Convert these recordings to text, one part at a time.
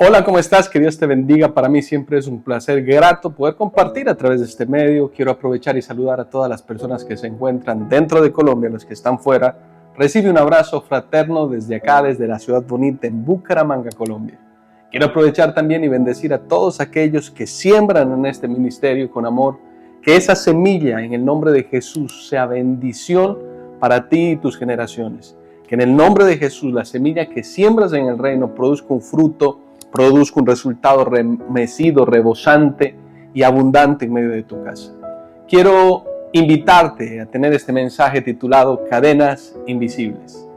Hola, ¿cómo estás? Que Dios te bendiga. Para mí siempre es un placer grato poder compartir a través de este medio. Quiero aprovechar y saludar a todas las personas que se encuentran dentro de Colombia, los que están fuera. Recibe un abrazo fraterno desde acá, desde la ciudad bonita en Bucaramanga, Colombia. Quiero aprovechar también y bendecir a todos aquellos que siembran en este ministerio con amor, que esa semilla en el nombre de Jesús sea bendición para ti y tus generaciones. Que en el nombre de Jesús la semilla que siembras en el reino produzca un fruto, produzca un resultado remecido, rebosante y abundante en medio de tu casa. Quiero invitarte a tener este mensaje titulado Cadenas Invisibles.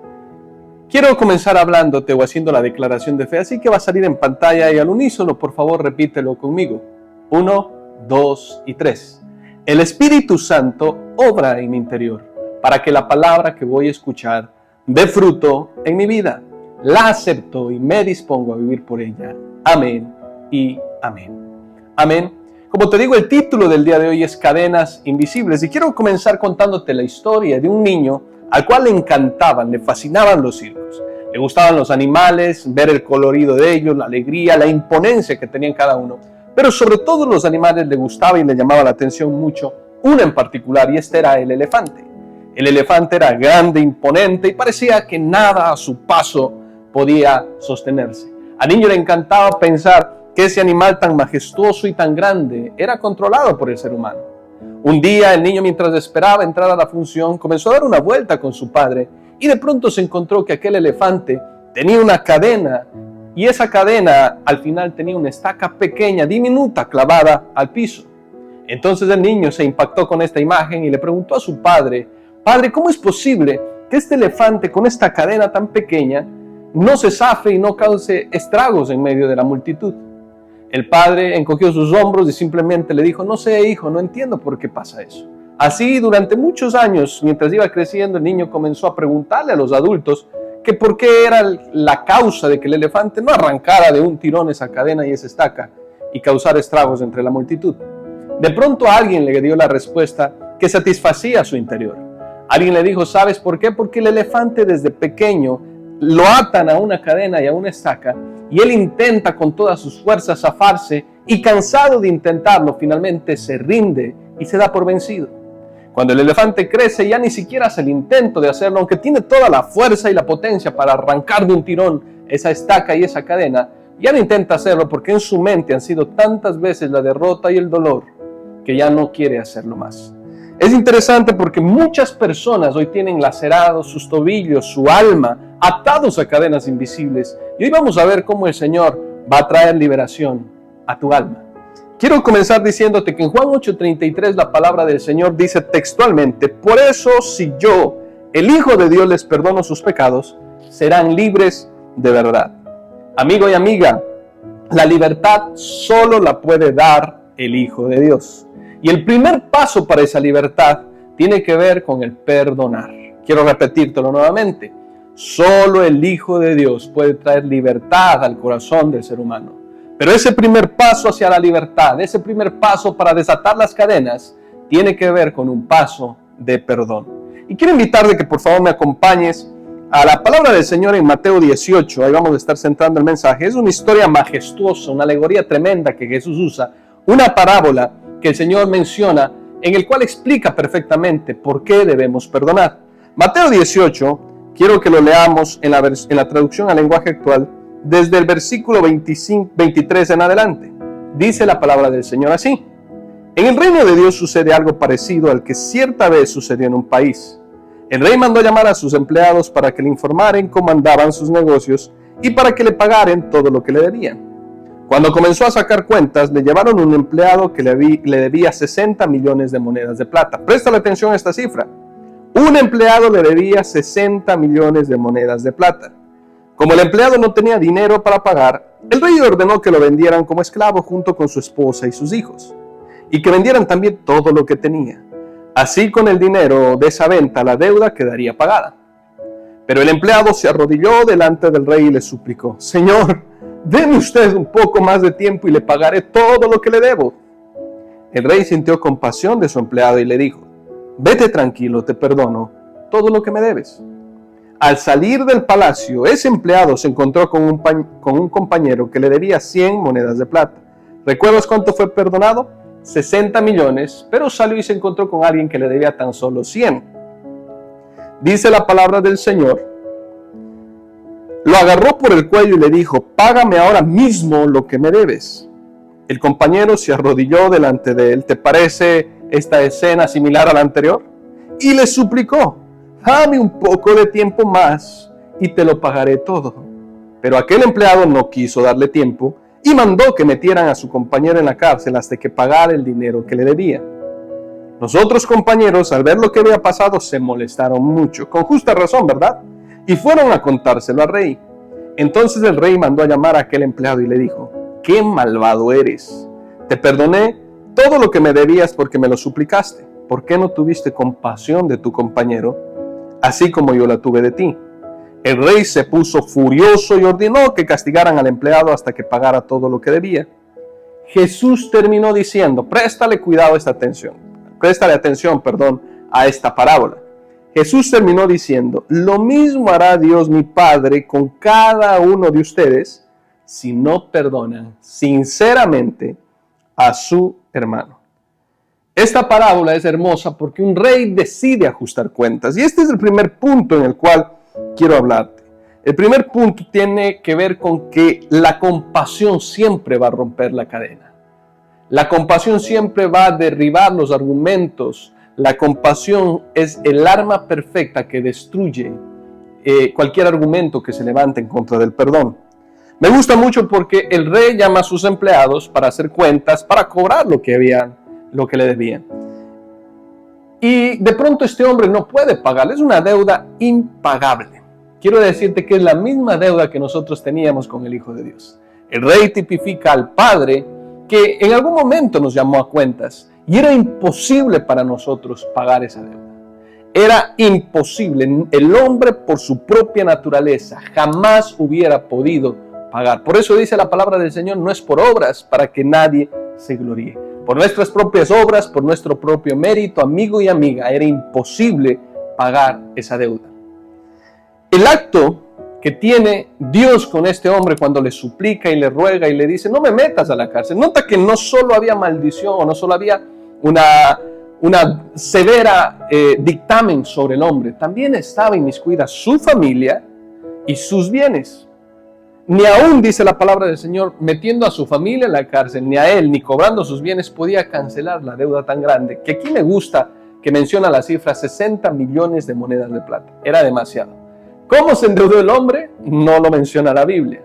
Quiero comenzar hablándote o haciendo la declaración de fe, así que va a salir en pantalla y al unísono, por favor, repítelo conmigo. 1, 2 y 3. El Espíritu Santo obra en mi interior para que la palabra que voy a escuchar dé fruto en mi vida. La acepto y me dispongo a vivir por ella. Amén y amén. Amén. Como te digo, el título del día de hoy es Cadenas Invisibles y quiero comenzar contándote la historia de un niño al cual le encantaban, le fascinaban los circos. Le gustaban los animales, ver el colorido de ellos, la alegría, la imponencia que tenían cada uno. Pero sobre todo los animales le gustaba y le llamaba la atención mucho uno en particular, y este era el elefante. El elefante era grande, imponente y parecía que nada a su paso podía sostenerse. Al niño le encantaba pensar que ese animal tan majestuoso y tan grande era controlado por el ser humano. Un día el niño, mientras esperaba entrar a la función, comenzó a dar una vuelta con su padre y de pronto se encontró que aquel elefante tenía una cadena y esa cadena al final tenía una estaca pequeña, diminuta, clavada al piso. Entonces el niño se impactó con esta imagen y le preguntó a su padre: «Padre, ¿cómo es posible que este elefante con esta cadena tan pequeña no se zafe y no cause estragos en medio de la multitud?» El padre encogió sus hombros y simplemente le dijo: «No sé, hijo, no entiendo por qué pasa eso». Así, durante muchos años, mientras iba creciendo, el niño comenzó a preguntarle a los adultos que por qué era la causa de que el elefante no arrancara de un tirón esa cadena y esa estaca y causara estragos entre la multitud. De pronto alguien le dio la respuesta que satisfacía su interior. Alguien le dijo: ¿sabes por qué? Porque el elefante desde pequeño lo atan a una cadena y a una estaca y él intenta con todas sus fuerzas zafarse y, cansado de intentarlo, finalmente se rinde y se da por vencido. Cuando el elefante crece, ya ni siquiera hace el intento de hacerlo, aunque tiene toda la fuerza y la potencia para arrancar de un tirón esa estaca y esa cadena, ya no intenta hacerlo porque en su mente han sido tantas veces la derrota y el dolor que ya no quiere hacerlo más. Es interesante porque muchas personas hoy tienen lacerados sus tobillos, su alma, atados a cadenas invisibles. Y hoy vamos a ver cómo el Señor va a traer liberación a tu alma. Quiero comenzar diciéndote que en Juan 8:33 la palabra del Señor dice textualmente: «Por eso, si yo, el Hijo de Dios, les perdono sus pecados, serán libres de verdad». Amigo y amiga, la libertad solo la puede dar el Hijo de Dios. Y el primer paso para esa libertad tiene que ver con el perdonar. Quiero repetírtelo nuevamente. Solo el Hijo de Dios puede traer libertad al corazón del ser humano. Pero ese primer paso hacia la libertad, ese primer paso para desatar las cadenas, tiene que ver con un paso de perdón. Y quiero invitarte que por favor me acompañes a la palabra del Señor en Mateo 18. Ahí vamos a estar centrando el mensaje. Es una historia majestuosa, una alegoría tremenda que Jesús usa, una parábola que el Señor menciona, en el cual explica perfectamente por qué debemos perdonar. Mateo 18, quiero que lo leamos en la traducción al lenguaje actual, desde el versículo 23 en adelante. Dice la palabra del Señor así: «En el reino de Dios sucede algo parecido al que cierta vez sucedió en un país. El rey mandó llamar a sus empleados para que le informaran cómo andaban sus negocios y para que le pagaran todo lo que le debían. Cuando comenzó a sacar cuentas, le llevaron un empleado que le debía 60 millones de monedas de plata». Préstale atención a esta cifra. Un empleado le debía 60 millones de monedas de plata. Como el empleado no tenía dinero para pagar, el rey ordenó que lo vendieran como esclavo junto con su esposa y sus hijos, y que vendieran también todo lo que tenía. Así, con el dinero de esa venta, la deuda quedaría pagada. Pero el empleado se arrodilló delante del rey y le suplicó: «Señor, deme usted un poco más de tiempo y le pagaré todo lo que le debo». El rey sintió compasión de su empleado y le dijo: «Vete tranquilo, te perdono todo lo que me debes». Al salir del palacio, ese empleado se encontró con un compañero que le debía 100 monedas de plata. ¿Recuerdas cuánto fue perdonado? 60 millones, pero salió y se encontró con alguien que le debía tan solo 100. Dice la palabra del Señor, lo agarró por el cuello y le dijo, págame ahora mismo lo que me debes. El compañero se arrodilló delante de él. ¿Te parece esta escena similar a la anterior? Y le suplicó, dame un poco de tiempo más y te lo pagaré todo. Pero aquel empleado no quiso darle tiempo y mandó que metieran a su compañero en la cárcel hasta que pagara el dinero que le debía. Los otros compañeros, al ver lo que había pasado, se molestaron mucho, con justa razón, ¿verdad? Y fueron a contárselo al rey. Entonces el rey mandó a llamar a aquel empleado y le dijo, ¡qué malvado eres! Te perdoné todo lo que me debías porque me lo suplicaste. ¿Por qué no tuviste compasión de tu compañero, así como yo la tuve de ti? El rey se puso furioso y ordenó que castigaran al empleado hasta que pagara todo lo que debía. Jesús terminó diciendo, préstale atención a esta parábola. Jesús terminó diciendo, lo mismo hará Dios mi Padre con cada uno de ustedes si no perdonan sinceramente a su hermano. Esta parábola es hermosa porque un rey decide ajustar cuentas. Y este es el primer punto en el cual quiero hablarte. El primer punto tiene que ver con que la compasión siempre va a romper la cadena. La compasión siempre va a derribar los argumentos. La compasión es el arma perfecta que destruye cualquier argumento que se levante en contra del perdón. Me gusta mucho porque el rey llama a sus empleados para hacer cuentas, para cobrar lo que le debían. Y de pronto este hombre no puede pagar, es una deuda impagable. Quiero decirte que es la misma deuda que nosotros teníamos con el Hijo de Dios. El rey tipifica al Padre que en algún momento nos llamó a cuentas y era imposible para nosotros pagar esa deuda. Era imposible. El hombre por su propia naturaleza jamás hubiera podido pagar. Por eso dice la palabra del Señor, no es por obras para que nadie se gloríe. Por nuestras propias obras, por nuestro propio mérito, amigo y amiga, era imposible pagar esa deuda. El acto que tiene Dios con este hombre cuando le suplica y le ruega y le dice, no me metas a la cárcel. Nota que no solo había maldición o no solo había una severa dictamen sobre el hombre, también estaba inmiscuida su familia y sus bienes. Ni aún, dice la palabra del Señor, metiendo a su familia en la cárcel, ni a él, ni cobrando sus bienes, podía cancelar la deuda tan grande, que aquí me gusta que menciona la cifra 60 millones de monedas de plata. Era demasiado. ¿Cómo se endeudó el hombre? No lo menciona la Biblia.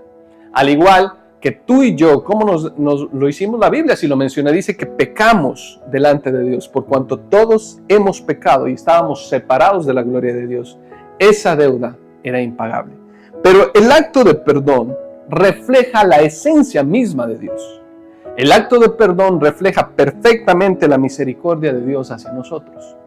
Al igual que tú y yo, ¿cómo nos lo hicimos? La Biblia sí lo menciona, dice que pecamos delante de Dios, por cuanto todos hemos pecado y estábamos separados de la gloria de Dios. Esa deuda era impagable. Pero el acto de perdón refleja la esencia misma de Dios. El acto de perdón refleja perfectamente la misericordia de Dios hacia nosotros.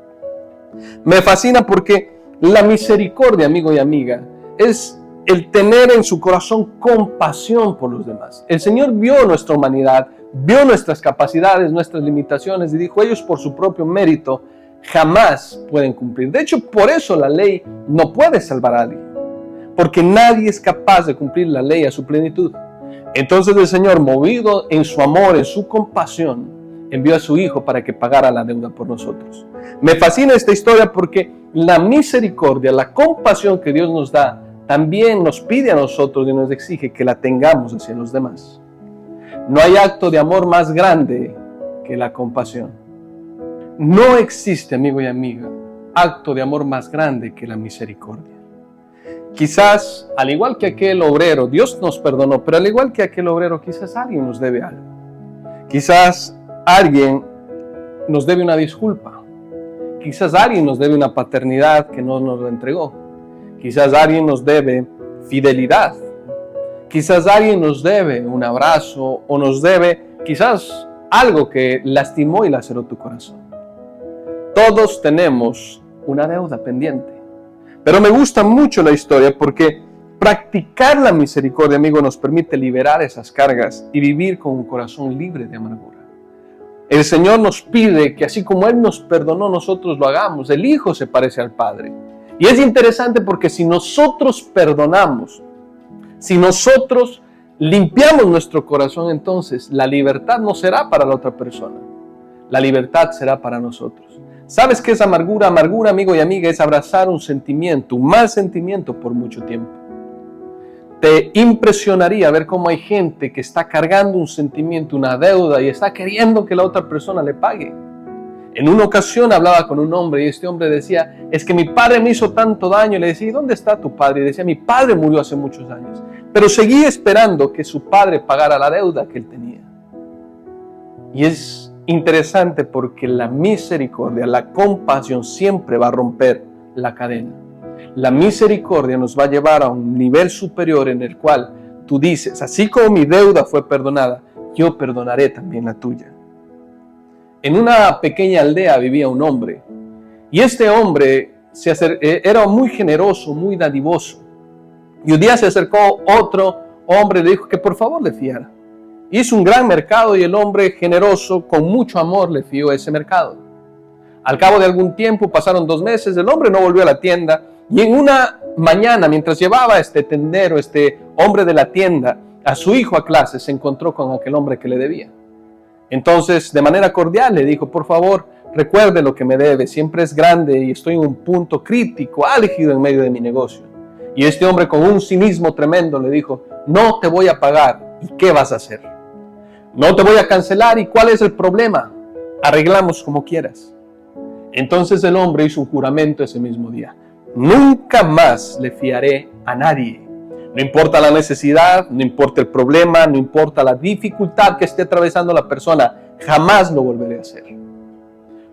Me fascina porque la misericordia, amigo y amiga, es el tener en su corazón compasión por los demás. El Señor vio nuestra humanidad, vio nuestras capacidades, nuestras limitaciones y dijo, ellos por su propio mérito jamás pueden cumplir. De hecho, por eso la ley no puede salvar a alguien. Porque nadie es capaz de cumplir la ley a su plenitud. Entonces el Señor, movido en su amor, en su compasión, envió a su Hijo para que pagara la deuda por nosotros. Me fascina esta historia porque la misericordia, la compasión que Dios nos da, también nos pide a nosotros y nos exige que la tengamos hacia los demás. No hay acto de amor más grande que la compasión. No existe, amigo y amiga, acto de amor más grande que la misericordia. Quizás, al igual que aquel obrero, Dios nos perdonó, pero al igual que aquel obrero, quizás alguien nos debe algo. Quizás alguien nos debe una disculpa. Quizás alguien nos debe una paternidad que no nos la entregó. Quizás alguien nos debe fidelidad. Quizás alguien nos debe un abrazo o nos debe quizás algo que lastimó y laceró tu corazón. Todos tenemos una deuda pendiente. Pero me gusta mucho la historia porque practicar la misericordia, amigo, nos permite liberar esas cargas y vivir con un corazón libre de amargura. El Señor nos pide que así como Él nos perdonó, nosotros lo hagamos. El Hijo se parece al Padre. Y es interesante porque si nosotros perdonamos, si nosotros limpiamos nuestro corazón, entonces la libertad no será para la otra persona. La libertad será para nosotros. ¿Sabes qué es amargura? Amargura, amigo y amiga, es abrazar un sentimiento, un mal sentimiento por mucho tiempo. Te impresionaría ver cómo hay gente que está cargando un sentimiento, una deuda, y está queriendo que la otra persona le pague. En una ocasión hablaba con un hombre y este hombre decía, es que mi padre me hizo tanto daño. Y le decía, ¿y dónde está tu padre? Y decía, mi padre murió hace muchos años, pero seguía esperando que su padre pagara la deuda que él tenía. Y es interesante porque la misericordia, la compasión siempre va a romper la cadena. La misericordia nos va a llevar a un nivel superior en el cual tú dices, así como mi deuda fue perdonada, yo perdonaré también la tuya. En una pequeña aldea vivía un hombre, y este hombre era muy generoso, muy dadivoso. Y un día se acercó otro hombre y le dijo que por favor le fiara. Hizo un gran mercado y el hombre generoso, con mucho amor, le fió ese mercado. Al cabo de algún tiempo, pasaron 2 meses, el hombre no volvió a la tienda, y en una mañana, mientras llevaba este tendero, este hombre de la tienda, a su hijo a clase, se encontró con aquel hombre que le debía. Entonces, de manera cordial, le dijo, por favor, recuerde lo que me debe, siempre es grande y estoy en un punto crítico, álgido en medio de mi negocio. Y este hombre, con un cinismo tremendo, le dijo, no te voy a pagar, ¿y qué vas a hacer? No te voy a cancelar, ¿y cuál es el problema? Arreglamos como quieras. Entonces el hombre hizo un juramento ese mismo día. Nunca más le fiaré a nadie. No importa la necesidad, no importa el problema, no importa la dificultad que esté atravesando la persona, jamás lo volveré a hacer.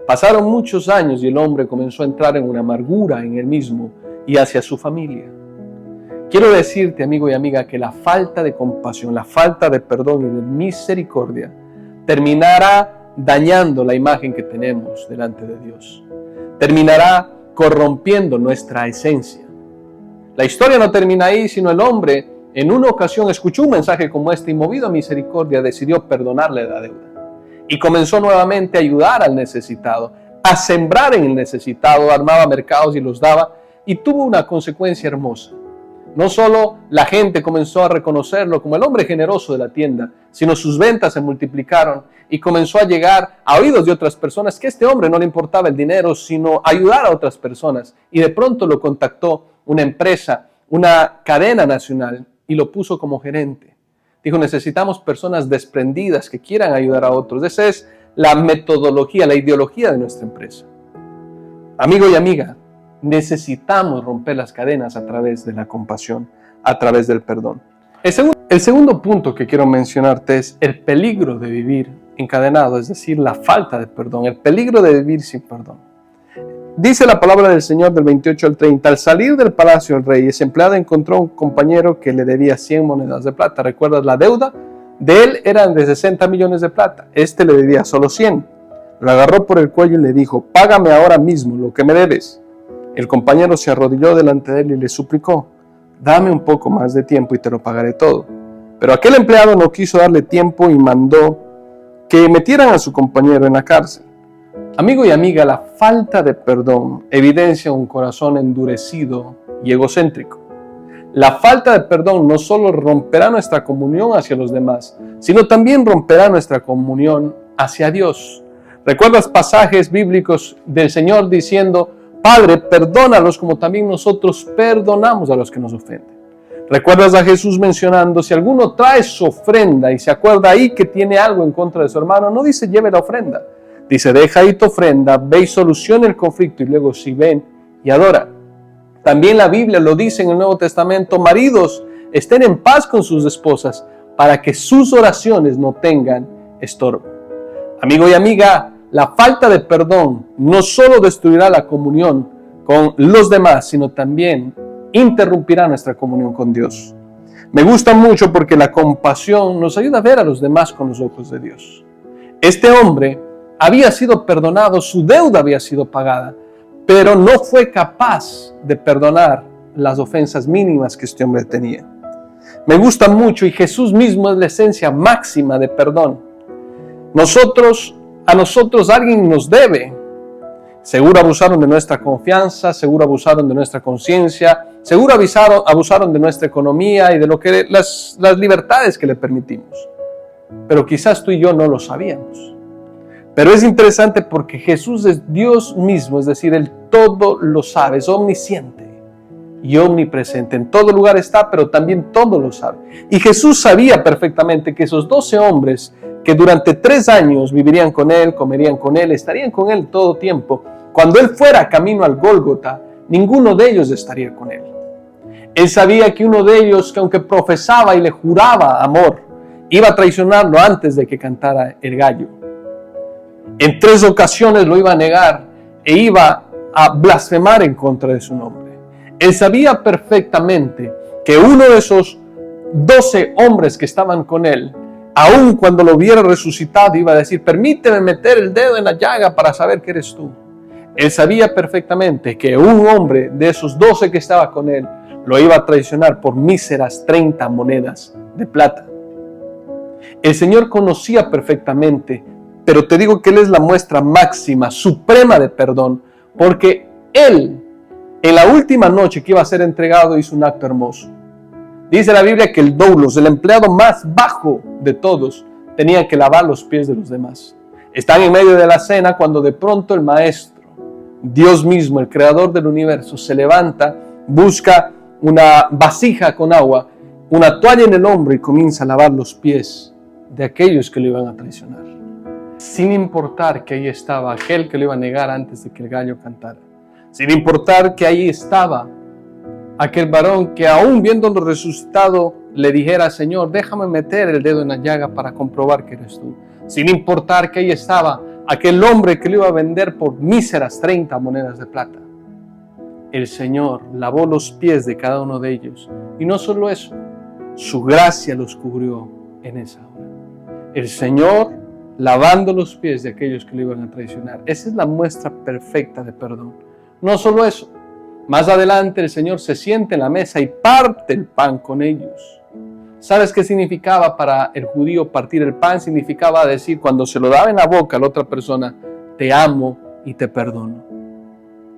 Pasaron muchos años y el hombre comenzó a entrar en una amargura en él mismo y hacia su familia. Quiero decirte, amigo y amiga, que la falta de compasión, la falta de perdón y de misericordia terminará dañando la imagen que tenemos delante de Dios. Terminará corrompiendo nuestra esencia. La historia no termina ahí, sino el hombre en una ocasión escuchó un mensaje como este y movido a misericordia decidió perdonarle la deuda. Y comenzó nuevamente a ayudar al necesitado, a sembrar en el necesitado, armaba mercados y los daba y tuvo una consecuencia hermosa. No solo la gente comenzó a reconocerlo como el hombre generoso de la tienda, sino sus ventas se multiplicaron y comenzó a llegar a oídos de otras personas que a este hombre no le importaba el dinero, sino ayudar a otras personas. Y de pronto lo contactó una empresa, una cadena nacional, y lo puso como gerente. Dijo, necesitamos personas desprendidas que quieran ayudar a otros. Esa es la metodología, la ideología de nuestra empresa. Amigo y amiga, necesitamos romper las cadenas a través de la compasión, a través del perdón. El segundo punto que quiero mencionarte es el peligro de vivir encadenado, es decir, la falta de perdón, el peligro de vivir sin perdón. Dice la palabra del Señor del 28 al 30, al salir del palacio del rey, ese empleado encontró a un compañero que le debía 100 monedas de plata. ¿Recuerdas? La deuda de él eran de 60 millones de plata. Este le debía solo 100. Lo agarró por el cuello y le dijo, págame ahora mismo lo que me debes. El compañero se arrodilló delante de él y le suplicó, dame un poco más de tiempo y te lo pagaré todo. Pero aquel empleado no quiso darle tiempo y mandó que metieran a su compañero en la cárcel. Amigo y amiga, la falta de perdón evidencia un corazón endurecido y egocéntrico. La falta de perdón no solo romperá nuestra comunión hacia los demás, sino también romperá nuestra comunión hacia Dios. ¿Recuerdas pasajes bíblicos del Señor diciendo, Padre, perdónalos como también nosotros perdonamos a los que nos ofenden? ¿Recuerdas a Jesús mencionando, si alguno trae su ofrenda y se acuerda ahí que tiene algo en contra de su hermano, no dice lleve la ofrenda? Dice, deja ahí tu ofrenda, ve y soluciona el conflicto y luego sí ven y adora. También la Biblia lo dice en el Nuevo Testamento, maridos, estén en paz con sus esposas para que sus oraciones no tengan estorbo. Amigo y amiga, la falta de perdón no solo destruirá la comunión con los demás, sino también interrumpirá nuestra comunión con Dios. Me gusta mucho porque la compasión nos ayuda a ver a los demás con los ojos de Dios. Este hombre había sido perdonado, su deuda había sido pagada, pero no fue capaz de perdonar las ofensas mínimas que este hombre tenía. Me gusta mucho y Jesús mismo es la esencia máxima de perdón. A nosotros alguien nos debe Seguro abusaron de nuestra confianza, seguro abusaron de nuestra conciencia, seguro abusaron de nuestra economía y de lo que las libertades que le permitimos. Pero quizás tú y yo no lo sabíamos. Pero es interesante porque Jesús es Dios mismo, es decir, Él todo lo sabe, es omnisciente y omnipresente. En todo lugar está, pero también todo lo sabe. Y Jesús sabía perfectamente que esos 12 hombres que durante 3 años vivirían con Él, comerían con Él, estarían con Él todo tiempo, cuando Él fuera camino al Gólgota, ninguno de ellos estaría con Él. Él sabía que uno de ellos, que aunque profesaba y le juraba amor, iba a traicionarlo antes de que cantara el gallo. En 3 ocasiones lo iba a negar e iba a blasfemar en contra de su nombre. Él sabía perfectamente que uno de esos 12 hombres que estaban con Él, aun cuando lo viera resucitado, iba a decir: permíteme meter el dedo en la llaga para saber que eres tú. Él sabía perfectamente que un hombre de esos 12 que estaba con Él lo iba a traicionar por míseras 30 monedas de plata. El Señor conocía perfectamente, pero te digo que Él es la muestra máxima, suprema de perdón, porque Él, en la última noche que iba a ser entregado, hizo un acto hermoso. Dice la Biblia que el doulos, el empleado más bajo de todos, tenía que lavar los pies de los demás. Están en medio de la cena cuando de pronto el Maestro, Dios mismo, el creador del universo, se levanta, busca una vasija con agua, una toalla en el hombro y comienza a lavar los pies de aquellos que lo iban a traicionar. Sin importar que ahí estaba aquel que lo iba a negar antes de que el gallo cantara. Sin importar que ahí estaba aquel varón que aún viéndolo resucitado le dijera: Señor, déjame meter el dedo en la llaga para comprobar que eres tú. Sin importar que ahí estaba aquel hombre que lo iba a vender por míseras 30 monedas de plata. El Señor lavó los pies de cada uno de ellos. Y no solo eso, su gracia los cubrió en esa hora. El Señor lavando los pies de aquellos que lo iban a traicionar. Esa es la muestra perfecta de perdón. No solo eso, más adelante el Señor se sienta en la mesa y parte el pan con ellos. ¿Sabes qué significaba para el judío partir el pan? Significaba decir, cuando se lo daba en la boca a la otra persona: te amo y te perdono.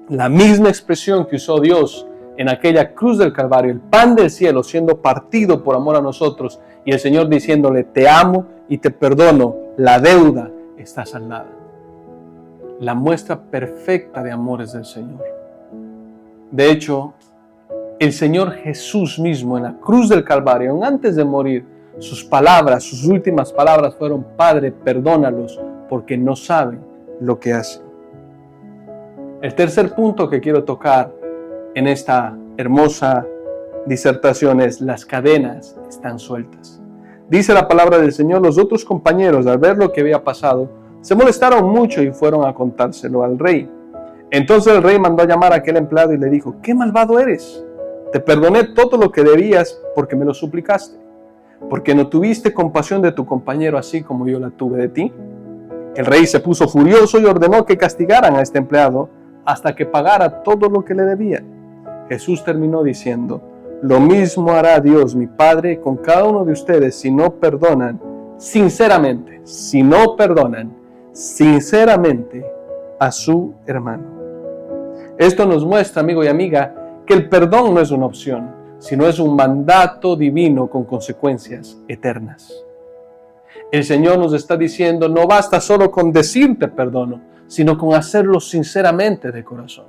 La misma expresión que usó Dios en aquella cruz del Calvario, el pan del cielo siendo partido por amor a nosotros, y el Señor diciéndole: te amo y te perdono, la deuda está saldada. La muestra perfecta de amor es del Señor. De hecho, el Señor Jesús mismo en la cruz del Calvario, aún antes de morir, sus palabras, sus últimas palabras fueron: Padre, perdónalos porque no saben lo que hacen. El tercer punto que quiero tocar en esta hermosa disertación es: las cadenas están sueltas. Dice la palabra del Señor: los otros compañeros, al ver lo que había pasado, se molestaron mucho y fueron a contárselo al rey. Entonces el rey mandó a llamar a aquel empleado y le dijo: ¿qué malvado eres? Te perdoné todo lo que debías porque me lo suplicaste. ¿Porque no tuviste compasión de tu compañero así como yo la tuve de ti? El rey se puso furioso y ordenó que castigaran a este empleado hasta que pagara todo lo que le debía. Jesús terminó diciendo: lo mismo hará Dios mi Padre con cada uno de ustedes si no perdonan sinceramente, a su hermano. Esto nos muestra, amigo y amiga, que el perdón no es una opción, sino es un mandato divino con consecuencias eternas. El Señor nos está diciendo: no basta solo con decirte perdono, sino con hacerlo sinceramente de corazón.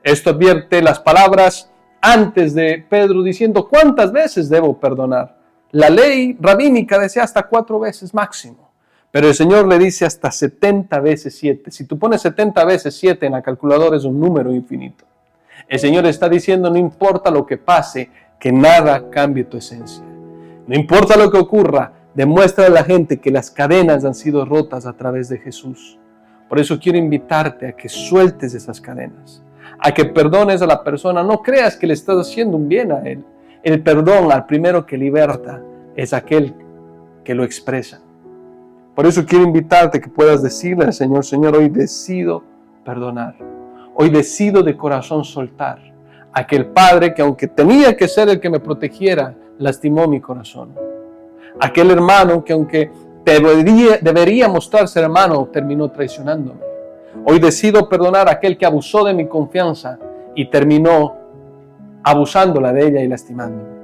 Esto advierte las palabras antes de Pedro diciendo: ¿cuántas veces debo perdonar? La ley rabínica decía hasta 4 veces máximo, pero el Señor le dice hasta 70 veces 7. Si tú pones 70 veces 7 en la calculadora, es un número infinito. El Señor está diciendo: no importa lo que pase, que nada cambie tu esencia. No importa lo que ocurra, demuestra a la gente que las cadenas han sido rotas a través de Jesús. Por eso quiero invitarte a que sueltes esas cadenas, a que perdones a la persona. No creas que le estás haciendo un bien a él. El perdón al primero que liberta es aquel que lo expresa. Por eso quiero invitarte a que puedas decirle al Señor: Señor, hoy decido perdonar. Hoy decido de corazón soltar a aquel padre que, aunque tenía que ser el que me protegiera, lastimó mi corazón. Aquel hermano que, aunque debería mostrarse hermano, terminó traicionándome. Hoy decido perdonar a aquel que abusó de mi confianza y terminó abusándola de ella y lastimándome.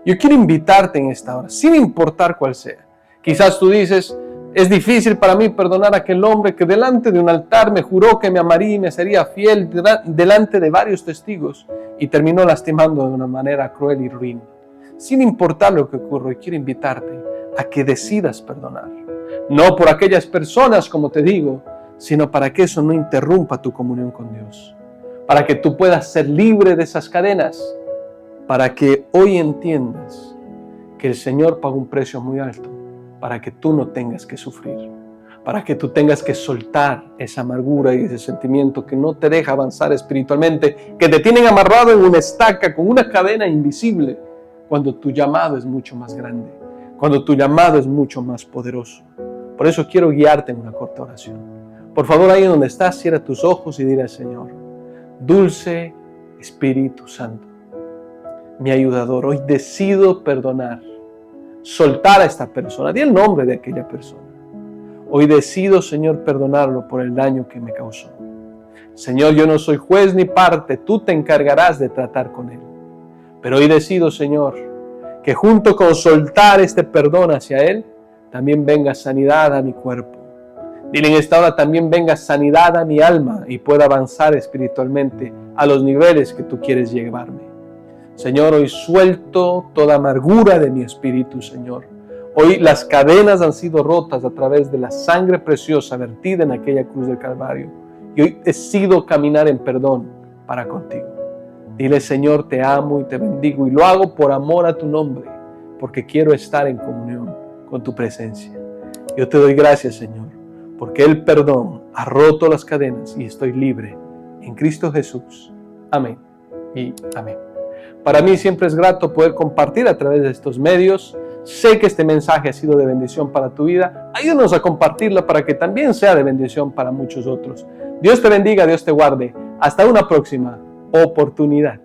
Yo quiero invitarte en esta hora, sin importar cuál sea. Quizás tú dices, es difícil para mí perdonar a aquel hombre que delante de un altar me juró que me amaría y me sería fiel delante de varios testigos y terminó lastimando de una manera cruel y ruin. Sin importar lo que ocurra, quiero invitarte a que decidas perdonar. No por aquellas personas, como te digo, sino para que eso no interrumpa tu comunión con Dios. Para que tú puedas ser libre de esas cadenas. Para que hoy entiendas que el Señor pagó un precio muy alto para que tú no tengas que sufrir, para que tú tengas que soltar esa amargura y ese sentimiento que no te deja avanzar espiritualmente, que te tienen amarrado en una estaca con una cadena invisible, cuando tu llamado es mucho más grande, cuando tu llamado es mucho más poderoso. Por eso quiero guiarte en una corta oración. Por favor, ahí donde estás, cierra tus ojos y dile al Señor: Dulce Espíritu Santo, mi ayudador, hoy decido perdonar, soltar a esta persona. Di el nombre de aquella persona. Hoy decido, Señor, perdonarlo por el daño que me causó. Señor, yo no soy juez ni parte, tú te encargarás de tratar con él. Pero hoy decido, Señor, que junto con soltar este perdón hacia él, también venga sanidad a mi cuerpo. Dile en esta hora, también venga sanidad a mi alma y pueda avanzar espiritualmente a los niveles que tú quieres llevarme. Señor, hoy suelto toda amargura de mi espíritu, Señor. Hoy las cadenas han sido rotas a través de la sangre preciosa vertida en aquella cruz del Calvario. Y hoy decido caminar en perdón para contigo. Dile, Señor, te amo y te bendigo y lo hago por amor a tu nombre, porque quiero estar en comunión con tu presencia. Yo te doy gracias, Señor, porque el perdón ha roto las cadenas y estoy libre en Cristo Jesús. Amén y amén. Para mí siempre es grato poder compartir a través de estos medios. Sé que este mensaje ha sido de bendición para tu vida. Ayúdanos a compartirlo para que también sea de bendición para muchos otros. Dios te bendiga, Dios te guarde. Hasta una próxima oportunidad.